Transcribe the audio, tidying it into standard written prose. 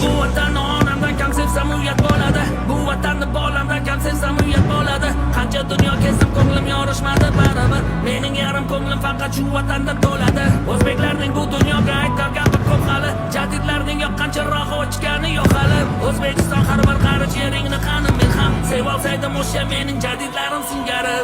Bu vatanni onamdan kam sevsam uyat bo'ladi. Bu vatanni bolamdan kam sevsam uyat bo'ladi. Qancha dunyo kezdim ko'nglim yorishmadi baribir. Mening yarim ko'nglim faqat shu vatanda to'ladi. O'zbeklarning bu dunyoga aytar gapi ko'p hali. Jadidlarning yoqqancharoq ochgani yo'q hali. O'zbekiston har bir qarich yeringni qanim men ham. Sevolsaydim o'sha mening jadidlarim singari.